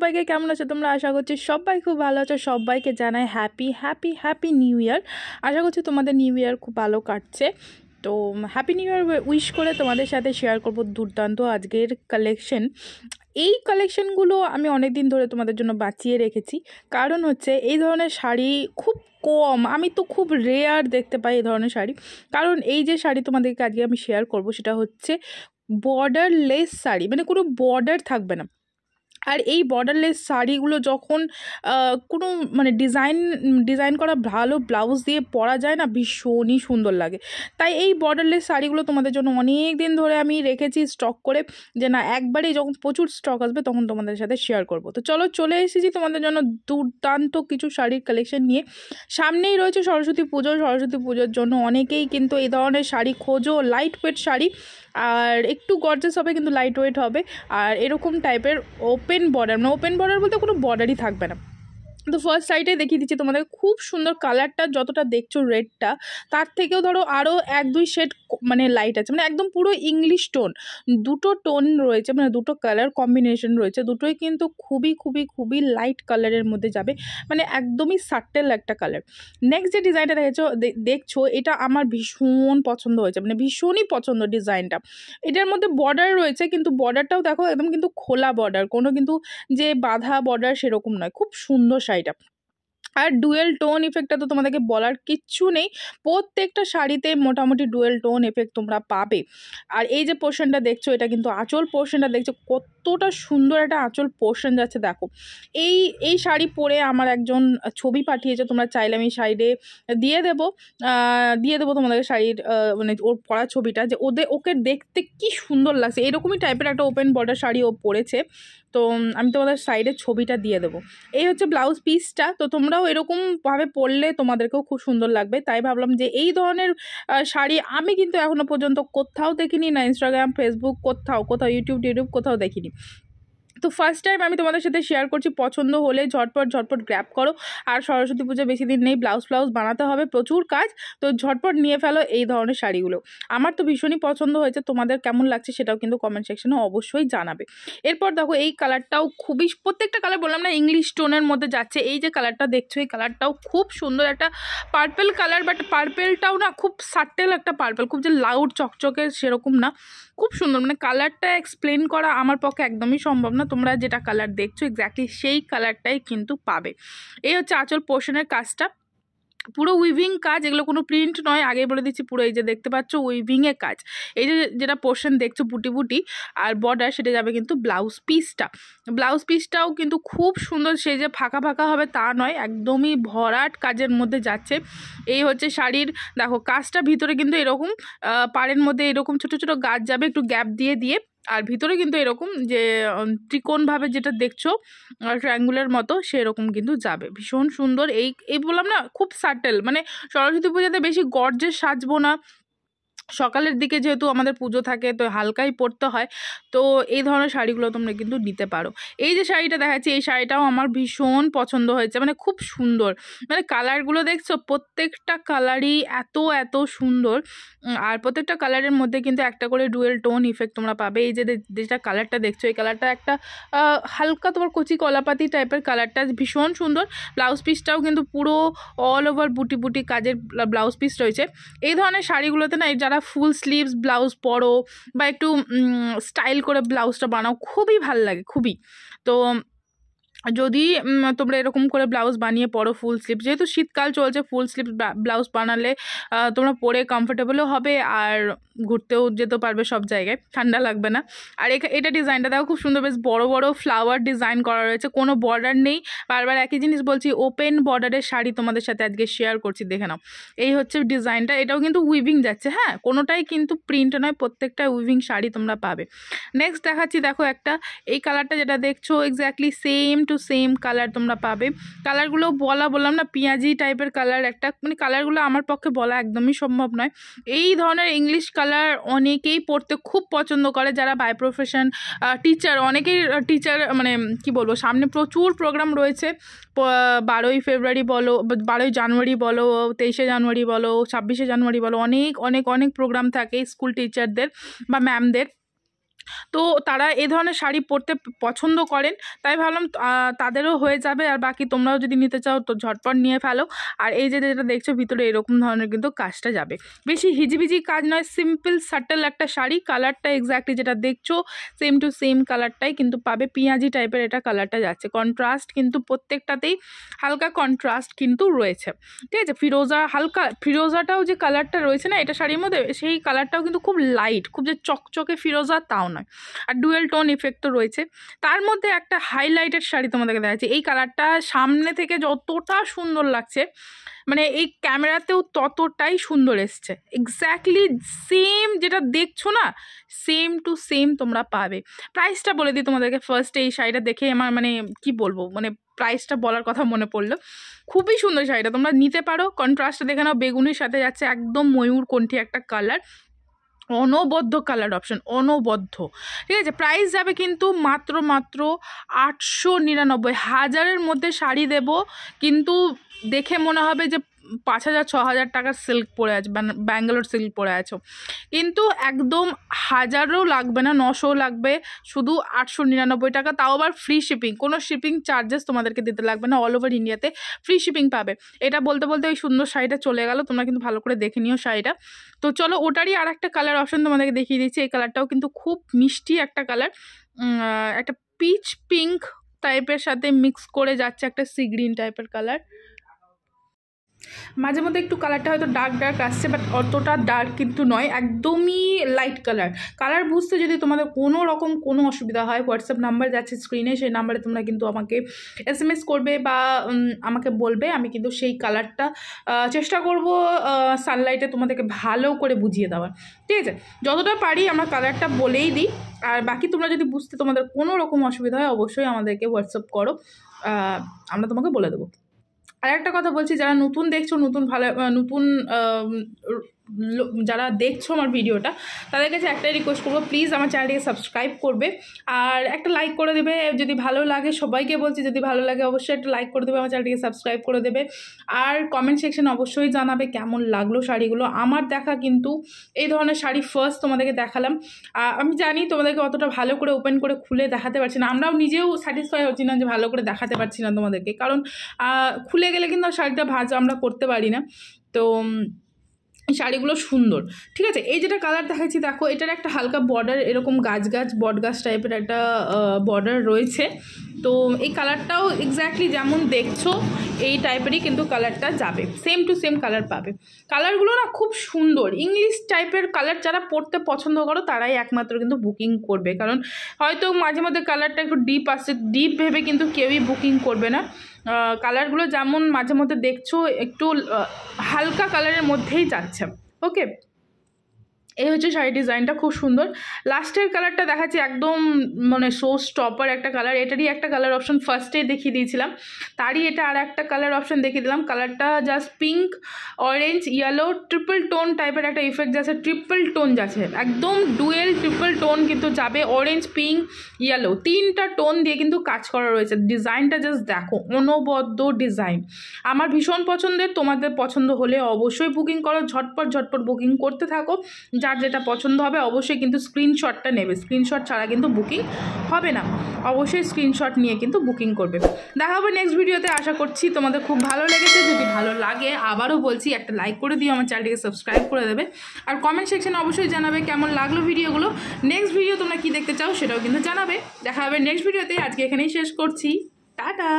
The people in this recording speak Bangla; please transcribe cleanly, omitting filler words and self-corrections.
সবাইকে কেমন আছো তোমরা? আশা করছি সবাই খুব ভালো আছো। সবাইকে জানাই happy happy happy new year. আশা করছি তোমাদের নিউ ইয়ার খুব ভালো কাটছে। তো হ্যাপি নিউ ইয়ার উইশ করে তোমাদের সাথে শেয়ার করব দুর্দান্ত আজকের কালেকশন। এই কালেকশনগুলো আমি অনেক দিন ধরে তোমাদের জন্য বাঁচিয়ে রেখেছি, কারণ হচ্ছে এই ধরনের শাড়ি খুব কম, আমি তো খুব রেয়ার দেখতে পাই এই ধরনের শাড়ি। কারণ এই যে শাড়ি তোমাদেরকে আজকে আমি শেয়ার করব সেটা হচ্ছে বর্ডারলেস শাড়ি, মানে কোনো বর্ডার থাকবে না। আর এই বর্ডারলেস শাড়িগুলো যখন কোনো মানে ডিজাইন করা ভালো ব্লাউজ দিয়ে পরা যায় না, ভীষণই সুন্দর লাগে। তাই এই বর্ডারলেস শাড়িগুলো তোমাদের জন্য অনেক দিন ধরে আমি রেখেছি স্টক করে, যে না একবারেই যখন প্রচুর স্টক আসবে তখন তোমাদের সাথে শেয়ার করব। তো চলো চলে এসেছি তোমাদের জন্য দুর্দান্ত কিছু শাড়ির কালেকশন নিয়ে। সামনেই রয়েছে সরস্বতী পুজো। সরস্বতী পুজোর জন্য অনেকেই কিন্তু এই ধরনের শাড়ি খোঁজো, লাইট ওয়েট শাড়ি, আর একটু গর্জাস হবে কিন্তু লাইট ওয়েট হবে, আর এরকম টাইপের ওপেন বর্ডার, মানে ওপেন বর্ডার বলতে কোনো বর্ডারই থাকবে না। তো ফার্স্ট সাইডে দেখিয়ে দিচ্ছি তোমাদের, খুব সুন্দর কালারটা, যতটা দেখছো রেডটা তার থেকেও ধরো আরও 1-2 শেড মানে লাইট আছে, মানে একদম পুরো ইংলিশ টোন, দুটো টোন রয়েছে, মানে দুটো কালার কম্বিনেশন রয়েছে, দুটোই কিন্তু খুবই খুবই খুবই লাইট কালারের মধ্যে যাবে, মানে একদমই সাটেল একটা কালার। নেক্সট যে ডিজাইনটা দেখছো এটা আমার ভীষণ পছন্দ হয়েছে, মানে ভীষণই পছন্দ ডিজাইনটা। এটার মধ্যে বর্ডার রয়েছে কিন্তু বর্ডারটাও দেখো একদম কিন্তু খোলা বর্ডার, কোনো কিন্তু যে বাঁধা বর্ডার সেরকম নয়, খুব সুন্দর শাড়িটা। আর ডুয়েল টোন ইফেক্টটা তো তোমাদেরকে বলার কিচ্ছু নেই, প্রত্যেকটা শাড়িতে মোটামুটি ডুয়েল টোন এফেক্ট তোমরা পাবে। আর এই যে পোর্শনটা দেখছো এটা কিন্তু আঁচল পোর্শনটা দেখছো, কতটা সুন্দর একটা আঁচল পোর্শন যাচ্ছে দেখো। এই শাড়ি পরে আমার একজন ছবি পাঠিয়েছে, তোমরা চাইলে আমি সাইডে দিয়ে দেবো তোমাদের শাড়ির মানে ওর পরা ছবিটা, যে ওকে দেখতে কি সুন্দর লাগছে। এরকমই টাইপের একটা ওপেন বর্ডার শাড়ি ও পরেছে, তো আমি তোমাদের সাইডের ছবিটা দিয়ে দেবো। এই হচ্ছে ব্লাউজ পিসটা। তো তোমরাও এরকমভাবে পরলে তোমাদেরকেও খুব সুন্দর লাগবে, তাই ভাবলাম যে এই ধরনের শাড়ি আমি কিন্তু এখনও পর্যন্ত কোথাও দেখিনি, না ইনস্টাগ্রাম ফেসবুক কোথাও ইউটিউব কোথাও দেখিনি। তো ফার্স্ট টাইম আমি তোমাদের সাথে শেয়ার করছি, পছন্দ হলে ঝটপট গ্র্যাব করো। আর সরস্বতী পুজো বেশি দিন নেই, ব্লাউজ বানাতে হবে, প্রচুর কাজ, তো ঝটপট নিয়ে ফেলো এই ধরনের শাড়িগুলো। আমার তো ভীষণই পছন্দ হয়েছে, তোমাদের কেমন লাগছে সেটাও কিন্তু কমেন্ট সেকশনে অবশ্যই জানাবে। এরপর দেখো এই কালারটাও খুবই, প্রত্যেকটা কালার বললাম না ইংলিশ টোনের মধ্যে যাচ্ছে। এই যে কালারটা দেখছো এই কালারটাও খুব সুন্দর, একটা পার্পেল কালার, বাট পার্পেলটাও না খুব সাটেল একটা পার্পেল, খুব যে লাউড চকচকে সেরকম না, খুব সুন্দর। মানে কালারটা এক্সপ্লেন করা আমার পক্ষে একদমই সম্ভব না, তোমরা যেটা কালার দেখছো এক্স্যাক্টলি সেই কালারটাই কিন্তু পাবে। এই হচ্ছে আঁচল পোর্শনের কাজটা, পুরো উইভিং কাজ, এগুলো কোনো প্রিন্ট নয়, আগেই বলে দিচ্ছি। পুরো এই যে দেখতে পাচ্ছ উইভিংয়ে কাজ, এই যে যেটা পোর্শন দেখছো বুটি আর বর্ডার, সেটা যাবে কিন্তু ব্লাউজ পিসটাও কিন্তু খুব সুন্দর, সে যে ফাঁকা হবে তা নয়, একদমই ভরাট কাজের মধ্যে যাচ্ছে। এই হচ্ছে শাড়ির দেখো কাজটা, ভিতরে কিন্তু এরকম পাড়ের মধ্যে এরকম ছোট ছোট গাছ যাবে একটু গ্যাপ দিয়ে, আর ভিতরে কিন্তু এরকম যে ত্রিকোণভাবে যেটা দেখছো ট্রায়াঙ্গুলার মতো সেরকম কিন্তু যাবে, ভীষণ সুন্দর। এই বললাম না খুব সাটেল, মানে সরস্বতী পূজাতে বেশি গর্জে সাজবো না, সকালের দিকে যেহেতু আমাদের পুজো থাকে তো হালকাই পরতে হয়, তো এই ধরনের শাড়িগুলো তোমরা কিন্তু নিতে পারো। এই যে শাড়িটা দেখাচ্ছি এই শাড়িটাও আমার ভীষণ পছন্দ হয়েছে, মানে খুব সুন্দর, মানে কালারগুলো দেখছো প্রত্যেকটা কালারই এত সুন্দর, আর প্রত্যেকটা কালারের মধ্যে কিন্তু একটা করে ডুয়েল টোন ইফেক্ট তোমরা পাবে। এই যে যেটা কালারটা দেখছো এই কালারটা একটা হালকা তোমার কচি কলাপাতি টাইপের কালারটা, ভীষণ সুন্দর। ব্লাউজ পিসটাও কিন্তু পুরো অল ওভার বুটি কাজের ব্লাউজ পিস রয়েছে। এই ধরনের শাড়িগুলোতে না যারা ফুল স্লিভস ব্লাউজ পরো বা একটু স্টাইল করে ব্লাউজটা বানাও, খুবই ভাল লাগে, খুবই। তো যদি তোমরা এরকম করে ব্লাউজ বানিয়ে পরো ফুল স্লিভ, যেহেতু শীতকাল চলছে, ফুল স্লিভ ব্লাউজ বানালে তোমরা পরে কমফোর্টেবলও হবে আর ঘুরতেও যেতে পারবে সব জায়গায়, ঠান্ডা লাগবে না। আর এটা ডিজাইনটা দেখো খুব সুন্দর, বেশ বড় ফ্লাওয়ার ডিজাইন করা রয়েছে, কোনো বর্ডার নেই। বারবার একই জিনিস বলছি, ওপেন বর্ডারের শাড়ি তোমাদের সাথে আজকে শেয়ার করছি, দেখে নাও। এই হচ্ছে ডিজাইনটা, এটাও কিন্তু উইভিং যাচ্ছে, হ্যাঁ কোনোটাই কিন্তু প্রিন্ট নয়, প্রত্যেকটা উইভিং শাড়ি তোমরা পাবে। নেক্সট দেখাচ্ছি দেখো একটা, এই কালারটা যেটা দেখছো exactly same to same colour তোমরা পাবে। কালারগুলো বললাম না পেঁয়াজি টাইপের কালার, একটা মানে কালারগুলো আমার পক্ষে বলা একদমই সম্ভব নয়। এই ধরনের ইংলিশ কালার অনেকেই পড়তে খুব পছন্দ করে, যারা বাই প্রফেশন টিচার, অনেকেই টিচার, মানে কি বলবো, সামনে প্রচুর প্রোগ্রাম রয়েছে, 12ই ফেব্রুয়ারি বলো, 12ই জানুয়ারি বলো, 23শে জানুয়ারি বলো, 26শে জানুয়ারি বলো, অনেক প্রোগ্রাম থাকে স্কুল টিচারদের বা ম্যামদের। তো তারা এই ধরনের শাড়ি পরতে পছন্দ করেন, তাই ভাবলাম তাদেরও হয়ে যাবে। আর বাকি তোমরাও যদি নিতে চাও তো ঝটপট নিয়ে ফেলো। আর এই যে যেটা দেখছো ভিতরে এরকম ধরনের কিন্তু কাজটা যাবে, বেশি হিজিবিজি কাজ নয়, সিম্পল সাটল একটা শাড়ি। কালারটা এক্স্যাক্টলি যেটা দেখছো সেম টু সেম কালারটাই কিন্তু পাবে, পেঁয়াজি টাইপের এটা কালারটা যাচ্ছে। কন্ট্রাস্ট কিন্তু প্রত্যেকটাতেই হালকা কন্ট্রাস্ট কিন্তু রয়েছে, ঠিক আছে। ফিরোজা, হালকা ফিরোজাটাও যে কালারটা রয়েছে না এটা শাড়ির মধ্যে, সেই কালারটাও কিন্তু খুব লাইট, খুব যে চকচকে ফিরোজা তাও নয়। আর ডুয়েল টোন ইফেক্ট তো রয়েছে। তার মধ্যে একটা হাইলাইটেড শাড়ি তোমাদেরকে দেখাচ্ছি। এই কালারটা সামনে থেকে যতটা সুন্দর লাগছে, মানে এই ক্যামেরাতেও ততটাই সুন্দর এসছে। এক্স্যাক্টলি সেম যেটা দেখছো না, সেম টু সেম তোমরা পাবে। প্রাইসটা বলে দিই তোমাদেরকে ফার্স্টে। এই শাড়িটা দেখে আমার মানে কি বলবো, মানে প্রাইসটা বলার কথা মনে পড়লো। খুবই সুন্দর শাড়িটা, তোমরা নিতে পারো। কন্ট্রাস্টটা দেখে নাও, বেগুনির সাথে যাচ্ছে একদম ময়ূরকণ্ঠী একটা কালার, অনবদ্য কালার অপশন, অনবদ্য, ঠিক আছে। প্রাইস যাবে কিন্তু মাত্র 899। 1000-এর মধ্যে শাড়ি দেব, কিন্তু দেখে মনে হবে যে 5000-6000 টাকার সিল্ক পরে আছে, ব্যাঙ্গালোর সিল্ক পরে আছো, কিন্তু একদম 1000ও লাগবে না, 900 লাগবে, শুধু 899 টাকা। তাও আবার ফ্রি শিপিং, কোনো শিপিং চার্জেস তোমাদেরকে দিতে লাগবে না, অল ওভার ইন্ডিয়াতে ফ্রি শিপিং পাবে। এটা বলতে বলতে ওই সুন্দর শাড়িটা চলে গেল, তোমরা কিন্তু ভালো করে দেখে নিও শাড়িটা। তো চলো ওটারই আর একটা কালার অপশন তোমাদেরকে দেখিয়ে দিচ্ছি। এই কালারটাও কিন্তু খুব মিষ্টি একটা কালার, একটা পিচ পিঙ্ক টাইপের সাথে মিক্স করে যাচ্ছে একটা সি গ্রিন টাইপের কালার। মাঝে মধ্যে একটু কালারটা হয়তো ডার্ক ডার্ক আসছে, বাট অতটা ডার্ক কিন্তু নয়, একদমই লাইট কালার। কালার বুঝতে যদি তোমাদের কোনো রকম কোনো অসুবিধা হয়, হোয়াটসঅ্যাপ নাম্বার যাচ্ছে স্ক্রিনে, সেই নাম্বারে তোমরা কিন্তু আমাকে SMS করবে বা আমাকে বলবে, আমি কিন্তু সেই কালারটা চেষ্টা করব সানলাইটে তোমাদেরকে ভালো করে বুঝিয়ে দেওয়ার, ঠিক আছে। যতটা পারি আমরা কালারটা বলেই দিই। আর বাকি তোমরা যদি বুঝতে তোমাদের কোনো রকম অসুবিধা হয় অবশ্যই আমাদেরকে হোয়াটসঅ্যাপ করো, আমরা তোমাকে বলে দেবো। আর একটা কথা বলছি, যারা নতুন দেখছো, যারা দেখছো আমার ভিডিওটা, তাদের কাছে একটাই রিকোয়েস্ট করবো, প্লিজ আমার চ্যানেলটিকে সাবস্ক্রাইব করবে আর একটা লাইক করে দেবে যদি ভালো লাগে। সবাইকে বলছি যদি ভালো লাগে অবশ্যই একটা লাইক করে দেবে, আমার চ্যানেলটিকে সাবস্ক্রাইব করে দেবে। আর কমেন্ট সেকশনে অবশ্যই জানাবে কেমন লাগলো শাড়িগুলো। আমার দেখা কিন্তু এই ধরনের শাড়ি ফার্স্ট তোমাদেরকে দেখালাম। আমি জানি তোমাদেরকে অতটা ভালো করে ওপেন করে খুলে দেখাতে পারছি না, আমরাও নিজেও স্যাটিসফাই হচ্ছি না যে ভালো করে দেখাতে পারছি না তোমাদেরকে, কারণ খুলে গেলে কিন্তু শাড়িটা ভাঁজ আমরা করতে পারি না। তো এই শাড়িগুলো সুন্দর, ঠিক আছে। এই যেটা কালার দেখাচ্ছি দেখো, এটার একটা হালকা বর্ডার, এরকম গাছ বট গাছ টাইপের একটা বর্ডার রয়েছে। তো এই কালারটাও এক্স্যাক্টলি যেমন দেখছো এই টাইপেরই কিন্তু কালারটা যাবে, সেম টু সেম কালার পাবে। কালারগুলো না খুব সুন্দর, ইংলিশ টাইপের কালার। যারা পরতে পছন্দ করো তারাই একমাত্র কিন্তু বুকিং করবে, কারণ হয়তো মাঝে মধ্যে কালারটা একটু ডিপ আসছে, ডিপ ভেবে কিন্তু কেউই বুকিং করবে না। কালারগুলো যেমন মাঝে মধ্যে দেখছো একটু হালকা কালারের মধ্যেই যাচ্ছে, ওকে। এই হচ্ছে শাড়ি ডিজাইনটা, খুব সুন্দর। লাস্টের কালারটা দেখাচ্ছি একদম মানে শো স্টপার একটা কালার, এটারই একটা কালার অপশন ফার্স্টেই দেখিয়ে দিয়েছিলাম, তারই এটা আর একটা কালার অপশন দেখিয়ে দিলাম। কালারটা just pink, orange, yellow, triple tone টাইপের একটা ইফেক্ট যাচ্ছে, ট্রিপল টোন যাচ্ছে, একদম ডুয়েল ট্রিপল টোন কিন্তু যাবে। অরেঞ্জ, পিঙ্ক, ইয়েলো, 3টা টোন দিয়ে কিন্তু কাজ করা রয়েছে। ডিজাইনটা জাস্ট দেখো, অনবদ্য ডিজাইন, আমার ভীষণ পছন্দের। তোমাদের পছন্দ হলে অবশ্যই বুকিং করো, ঝটপট বুকিং করতে থাকো। যার যেটা পছন্দ হবে অবশ্যই কিন্তু স্ক্রিনশটটা নেবে, স্ক্রিনশট ছাড়া কিন্তু বুকিং হবে না, অবশ্যই স্ক্রিনশট নিয়ে কিন্তু বুকিং করবে। দেখা হবে নেক্সট ভিডিওতে, আশা করছি তোমাদের খুব ভালো লেগেছে। যদি ভালো লাগে আবারও বলছি একটা লাইক করে দিও, আমার চ্যানেলটিকে সাবস্ক্রাইব করে দেবে, আর কমেন্ট সেকশনে অবশ্যই জানাবে কেমন লাগলো ভিডিওগুলো। নেক্সট ভিডিও তোমরা কি দেখতে চাও সেটাও কিন্তু জানাবে। দেখা হবে নেক্সট ভিডিওতে, আজকে এখানেই শেষ করছি, টাটা।